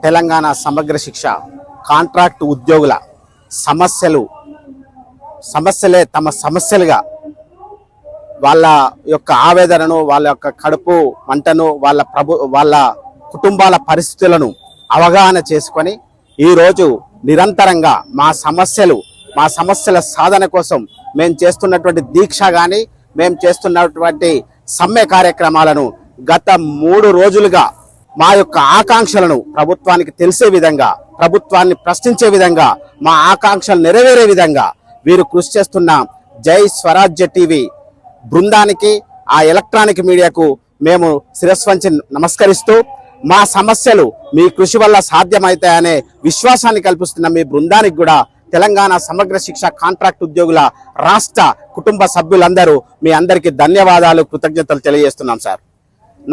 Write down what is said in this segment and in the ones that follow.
తెలంగాణ సమగ్ర శిక్ష కాంట్రాక్ట్ ఉద్యోగుల సమస్యలే తమ సమస్యలుగా వాళ్ళ యొక్క ఆవేదనను, వాళ్ళ యొక్క కడుపు మంటను, వాళ్ళ కుటుంబాల పరిస్థితులను అవగాహన చేసుకొని ఈరోజు నిరంతరంగా మా సమస్యల సాధన కోసం మేము చేస్తున్నటువంటి దీక్ష కానీ మేము చేస్తున్నటువంటి సమ్మె కార్యక్రమాలను గత 3 రోజులుగా మా యొక్క ఆకాంక్షలను ప్రభుత్వానికి తెలిసే విధంగా, ప్రభుత్వాన్ని ప్రశ్నించే విధంగా, మా ఆకాంక్షలు నెరవేరే విధంగా వీరు కృషి చేస్తున్న జై స్వరాజ్య టీవీ బృందానికి, ఆ ఎలక్ట్రానిక్ మీడియాకు మేము శిరస్వంచి నమస్కరిస్తూ మా సమస్యలు మీ కృషి వల్ల సాధ్యమవుతాయనే విశ్వాసాన్ని కల్పిస్తున్న మీ బృందానికి కూడా తెలంగాణ సమగ్ర శిక్ష కాంట్రాక్ట్ ఉద్యోగుల రాష్ట్ర కుటుంబ సభ్యులందరూ మీ అందరికీ ధన్యవాదాలు, కృతజ్ఞతలు తెలియజేస్తున్నాం సార్.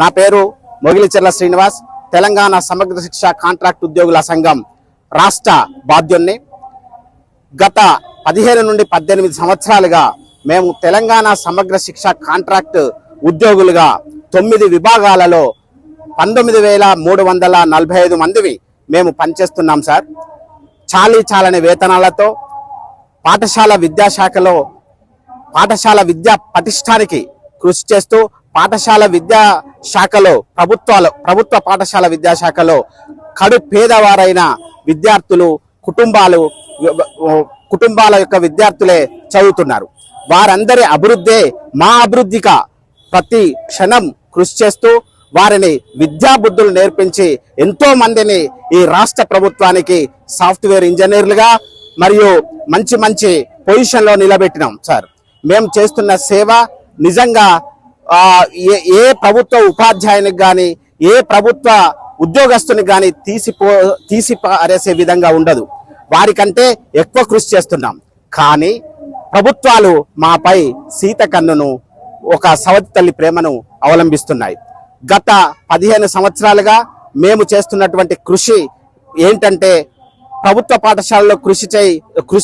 నా పేరు మొగిలిచెర్ల శ్రీనివాస్, తెలంగాణ సమగ్ర శిక్ష కాంట్రాక్ట్ ఉద్యోగుల సంఘం రాష్ట్ర బాధ్యుణ్ణి. గత 15 నుండి 18 సంవత్సరాలుగా మేము తెలంగాణ సమగ్ర శిక్ష కాంట్రాక్ట్ ఉద్యోగులుగా 9 విభాగాలలో 19,345 మందివి మేము పనిచేస్తున్నాం సార్. చాలని వేతనాలతో పాఠశాల విద్యా పటిష్టానికి కృషి చేస్తూ పాఠశాల విద్యాశాఖలో ప్రభుత్వ పాఠశాల విద్యాశాఖలో కడు పేదవారైన విద్యార్థులు కుటుంబాల యొక్క విద్యార్థులే చదువుతున్నారు. వారందరి అభివృద్ధే మా అభివృద్ధిగా ప్రతి క్షణం కృషి చేస్తూ వారిని విద్యాబుద్ధులు నేర్పించి ఎంతో మందిని ఈ రాష్ట్ర ప్రభుత్వానికి సాఫ్ట్వేర్ ఇంజనీర్లుగా మరియు మంచి పొజిషన్లో నిలబెట్టినాం సార్. మేము చేస్తున్న సేవ నిజంగా ఏ ప్రభుత్వ ఉపాధ్యాయునికి కానీ, ఏ ప్రభుత్వ ఉద్యోగస్తునికి కానీ తీసి పారేసే విధంగా ఉండదు. వారికంటే ఎక్కువ కృషి చేస్తున్నాం. కానీ ప్రభుత్వాలు మాపై సీత కన్నును, ఒక సవతి తల్లి ప్రేమను అవలంబిస్తున్నాయి. గత 15 సంవత్సరాలుగా మేము చేస్తున్నటువంటి కృషి ఏంటంటే ప్రభుత్వ పాఠశాలలో కృషి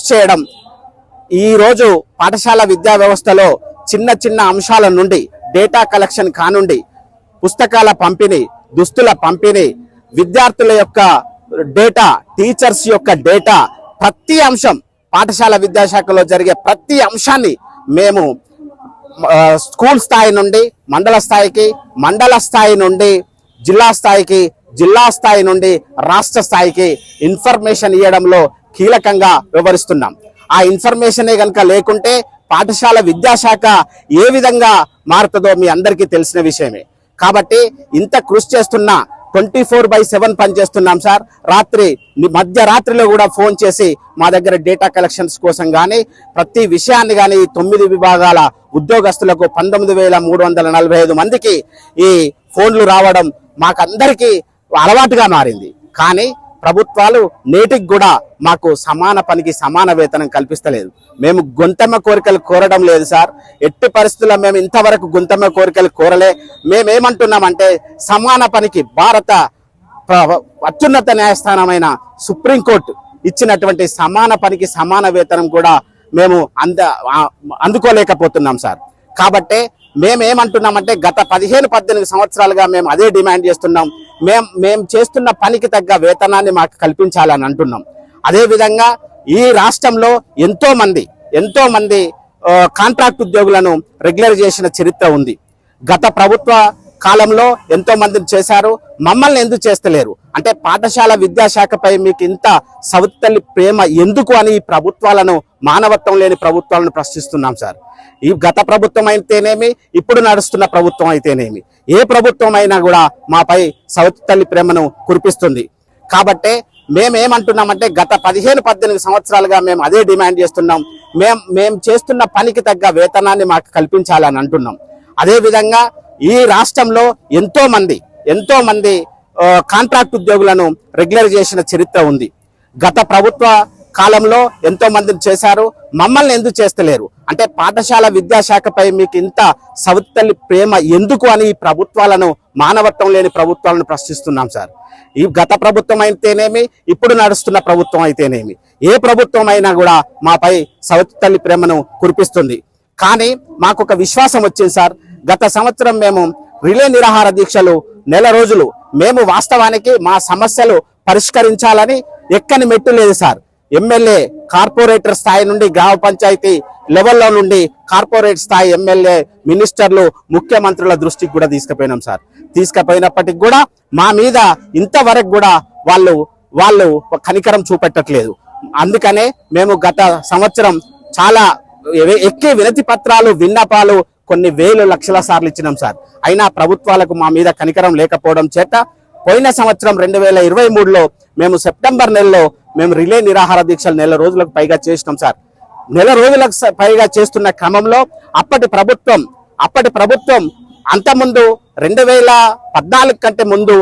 చేయడం. ఈరోజు పాఠశాల విద్యా వ్యవస్థలో చిన్న అంశాల నుండి డేటా కలెక్షన్ కానుండి, పుస్తకాల పంపిణీ, దుస్తుల పంపిణీ, విద్యార్థుల యొక్క డేటా, టీచర్స్ యొక్క డేటా, ప్రతి అంశం పాఠశాల విద్యాశాఖలో జరిగే ప్రతి అంశాన్ని మేము స్కూల్ స్థాయి నుండి మండల స్థాయికి, మండల స్థాయి నుండి జిల్లా స్థాయికి, జిల్లా స్థాయి నుండి రాష్ట్ర స్థాయికి ఇన్ఫర్మేషన్ ఇవ్వడంలో కీలకంగా వ్యవహరిస్తున్నాం. ఆ ఇన్ఫర్మేషనే కనుక లేకుంటే పాఠశాల విద్యాశాఖ ఏ విధంగా మారుతుందో మీ అందరికీ తెలిసిన విషయమే. కాబట్టి ఇంత కృషి చేస్తున్న 24/7 పనిచేస్తున్నాం సార్. మధ్యరాత్రిలో కూడా ఫోన్ చేసి మా దగ్గర డేటా కలెక్షన్స్ కోసం కానీ ప్రతి విషయాన్ని కానీ 9 విభాగాల ఉద్యోగస్తులకు 19,345 మందికి ఈ ఫోన్లు రావడం మాకందరికీ అలవాటుగా మారింది. కానీ ప్రభుత్వాలు నేటికి కూడా మాకు సమాన పనికి సమాన వేతనం కల్పిస్తలేదు. మేము గొంతెమ్మ కోరికలు కోరడం లేదు సార్. ఎట్టి పరిస్థితుల్లో మేము ఇంతవరకు గొంతెమ్మ కోరికలు కోరలే. మేమేమంటున్నామంటే సమాన పనికి భారత అత్యున్నత న్యాయస్థానమైన సుప్రీంకోర్టు ఇచ్చినటువంటి సమాన పనికి సమాన వేతనం కూడా మేము అందుకోలేకపోతున్నాం సార్. కాబట్టి మేమేమంటున్నామంటే గత 15-18 సంవత్సరాలుగా మేము అదే డిమాండ్ చేస్తున్నాం. మేము చేస్తున్న పనికి తగ్గ వేతనాన్ని మాకు కల్పించాలని అంటున్నాం. అదేవిధంగా ఈ రాష్ట్రంలో ఎంతో మంది కాంట్రాక్ట్ ఉద్యోగులను రెగ్యులర్ చేసిన చరిత్ర ఉంది. గత ప్రభుత్వ కాలంలో ఎంతో మందిని చేశారు, మమ్మల్ని ఎందుకు చేస్తలేరు అంటే పాఠశాల విద్యాశాఖపై మీకు ఇంత సవతి తల్లి ప్రేమ ఎందుకు అని ఈ ప్రభుత్వాలను, మానవత్వం లేని ప్రభుత్వాలను ప్రశ్నిస్తున్నాం సార్. ఈ గత ప్రభుత్వం అయితేనేమి, ఇప్పుడు నడుస్తున్న ప్రభుత్వం అయితేనేమి, ఏ ప్రభుత్వం అయినా కూడా మాపై సవతి తల్లి ప్రేమను కురిపిస్తుంది. కాబట్టి మేమేమంటున్నామంటే గత 15-18 సంవత్సరాలుగా మేము అదే డిమాండ్ చేస్తున్నాం. మేము చేస్తున్న పనికి తగ్గ వేతనాన్ని మాకు కల్పించాలని అంటున్నాం. అదేవిధంగా ఈ రాష్ట్రంలో ఎంతో మంది కాంట్రాక్ట్ ఉద్యోగులను రెగ్యులర్ చేసిన చరిత్ర ఉంది. గత ప్రభుత్వ కాలంలో ఎంతో మందిని చేశారు, మమ్మల్ని ఎందుకు చేస్తలేరు అంటే పాఠశాల విద్యాశాఖపై మీకు ఇంత సవతి తల్లి ప్రేమ ఎందుకు అని ఈ ప్రభుత్వాలను, మానవత్వం లేని ప్రభుత్వాలను ప్రశ్నిస్తున్నాం సార్. ఈ గత ప్రభుత్వం అయితేనేమి, ఇప్పుడు నడుస్తున్న ప్రభుత్వం అయితేనేమి, ఏ ప్రభుత్వం అయినా కూడా మాపై సవతి తల్లి ప్రేమను కురిపిస్తుంది. కానీ మాకు ఒక విశ్వాసం వచ్చింది సార్. గత సంవత్సరం మేము రిలే నిరాహార దీక్షలు 1 నెల రోజులు మేము వాస్తవానికి మా సమస్యలు పరిష్కరించాలని ఎక్కని మెట్టు లేదు సార్. ఎమ్మెల్యే కార్పొరేటర్ స్థాయి నుండి గ్రామ పంచాయతీ లెవెల్లో నుండి కార్పొరేట్ స్థాయి ఎమ్మెల్యే మినిస్టర్లు ముఖ్యమంత్రుల దృష్టికి కూడా తీసుకుపోయినాం సార్. తీసుకుపోయినప్పటికి కూడా మా మీద ఇంతవరకు కూడా వాళ్ళు కనికరం చూపెట్టట్లేదు. అందుకనే మేము గత సంవత్సరం చాలా ఎక్కే వినతి పత్రాలు విన్నపాలు కొన్ని వేలు లక్షల సార్లు ఇచ్చినాం సార్. అయినా ప్రభుత్వాలకు మా మీద కనికరం లేకపోవడం చేత పోయిన సంవత్సరం 2023లో మేము సెప్టెంబర్ నెలలో మేము రిలే నిరాహార దీక్షలు నెల రోజులకు పైగా చేసినాం సార్. నెల రోజులకు పైగా చేస్తున్న క్రమంలో అప్పటి ప్రభుత్వం అంతకుముందు 2014 కంటే ముందు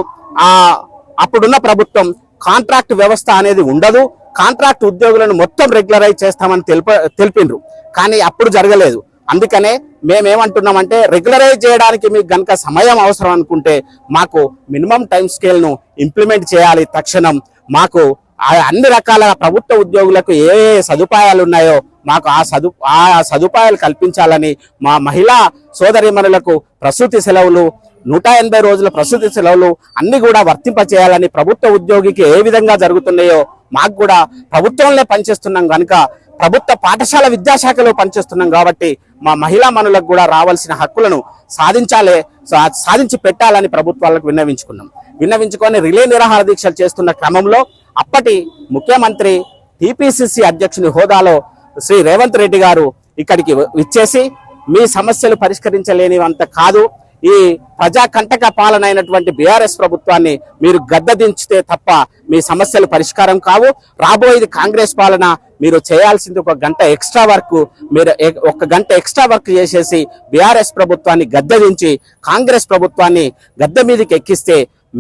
అప్పుడున్న ప్రభుత్వం కాంట్రాక్ట్ వ్యవస్థ అనేది ఉండదు, కాంట్రాక్ట్ ఉద్యోగులను మొత్తం రెగ్యులరైజ్ చేస్తామని తెలిపిండ్రు. కానీ అప్పుడు జరగలేదు. అందుకనే మేమేమంటున్నామంటే రెగ్యులరైజ్ చేయడానికి మీకు గనక సమయం అవసరం అనుకుంటే మాకు మినిమం టైం స్కేల్ ను ఇంప్లిమెంట్ చేయాలి తక్షణం. మాకు అన్ని రకాల ప్రభుత్వ ఉద్యోగులకు ఏ సదుపాయాలు ఉన్నాయో మాకు ఆ సదుపాయాలు కల్పించాలని, మా మహిళా సోదరీమణులకు ప్రసూతి సెలవులు 180 రోజుల ప్రసూతి సెలవులు అన్ని కూడా వర్తింప చేయాలని, ప్రభుత్వ ఉద్యోగికి ఏ విధంగా జరుగుతున్నాయో మాకు కూడా ప్రభుత్వంలో పనిచేస్తున్నాం కనుక ప్రభుత్వ పాఠశాల విద్యాశాఖలో పనిచేస్తున్నాం కాబట్టి మా మహిళా మనులకు కూడా రావాల్సిన హక్కులను సాధించి పెట్టాలని ప్రభుత్వాలకు విన్నవించుకొని రిలే నిరాహార దీక్షలు చేస్తున్న క్రమంలో అప్పటి ముఖ్యమంత్రి టిపిసిసి అధ్యక్షుని హోదాలో శ్రీ రేవంత్ రెడ్డి గారు ఇక్కడికి విచ్చేసి మీ సమస్యలు పరిష్కరించలేనివంత కాదు, ఈ ప్రజాకంటక పాలన అయినటువంటి బీఆర్ఎస్ ప్రభుత్వాన్ని మీరు గద్దదించితే తప్ప మీ సమస్యలు పరిష్కారం కావు, రాబోయేది కాంగ్రెస్ పాలన, మీరు చేయాల్సింది 1 గంట ఎక్స్ట్రా వర్క్, మీరు 1 గంట ఎక్స్ట్రా వర్క్ చేసేసి బీఆర్ఎస్ ప్రభుత్వాన్ని గద్దదించి కాంగ్రెస్ ప్రభుత్వాన్ని గద్దె మీదకి ఎక్కిస్తే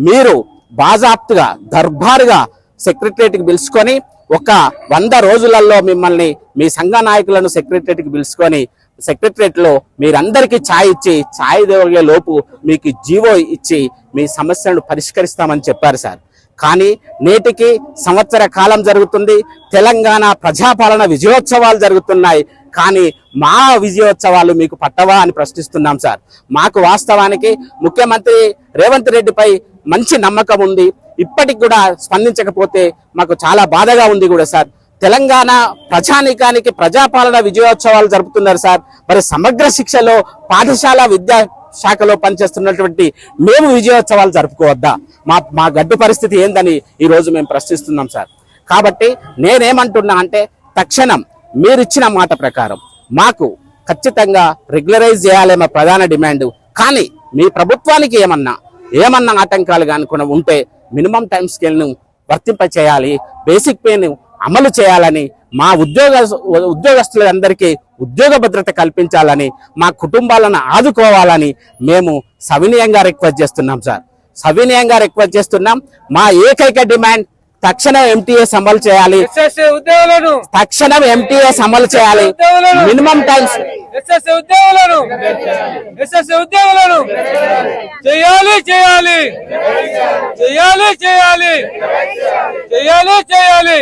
మీరు బాజాప్తుగా దర్బారుగా సెక్రటరియట్కి పిలుచుకొని 100 రోజులలో మిమ్మల్ని మీ సంఘ నాయకులను సెక్రటరియట్కి పిలుచుకొని సెక్రటరియట్ లో మీరందరికీ ఛాయ్ దేవగే లోపు మీకు జీవో ఇచ్చి మీ సమస్యలను పరిష్కరిస్తామని చెప్పారు సార్. కానీ నేటికి సంవత్సర కాలం జరుగుతుంది, తెలంగాణ ప్రజాపాలన విజయోత్సవాలు జరుగుతున్నాయి, కానీ మా విజయోత్సవాలు మీకు పట్టవా అని ప్రశ్నిస్తున్నాం సార్. మాకు వాస్తవానికి ముఖ్యమంత్రి రేవంత్ రెడ్డిపై మంచి నమ్మకం ఉంది, ఇప్పటికి కూడా స్పందించకపోతే మాకు చాలా బాధగా ఉంది కూడా సార్. తెలంగాణ ప్రజానీకానికి ప్రజాపాలన విజయోత్సవాలు జరుపుతున్నారు సార్. మరి సమగ్ర శిక్షలో పాఠశాల విద్యా శాఖలో పనిచేస్తున్నటువంటి మేము విజయోత్సవాలు జరుపుకోవద్దా? మా గడ్డు పరిస్థితి ఏందని ఈ రోజు మేము ప్రశ్నిస్తున్నాం సార్. కాబట్టి నేనేమంటున్నా అంటే తక్షణం మీరిచ్చిన మాట ప్రకారం మాకు ఖచ్చితంగా రెగ్యులరైజ్ చేయాలి మా ప్రధాన డిమాండ్. కానీ మీ ప్రభుత్వానికి ఏమన్నా ఆటంకాలు కనుక ఉంటే మినిమం టైం స్కేల్ ను వర్తింప చేయాలి, బేసిక్ పే ను అమలు చేయాలని, మా ఉద్యోగస్తులందరికీ ఉద్యోగ భద్రత కల్పించాలని, మా కుటుంబాలను ఆదుకోవాలని మేము సవినయంగా రిక్వెస్ట్ చేస్తున్నాం సార్. మా ఏకైక డిమాండ్ తక్షణం ఎంటీఎస్ అమలు చేయాలి, మినిమం టైమ్స్ చేయాలి.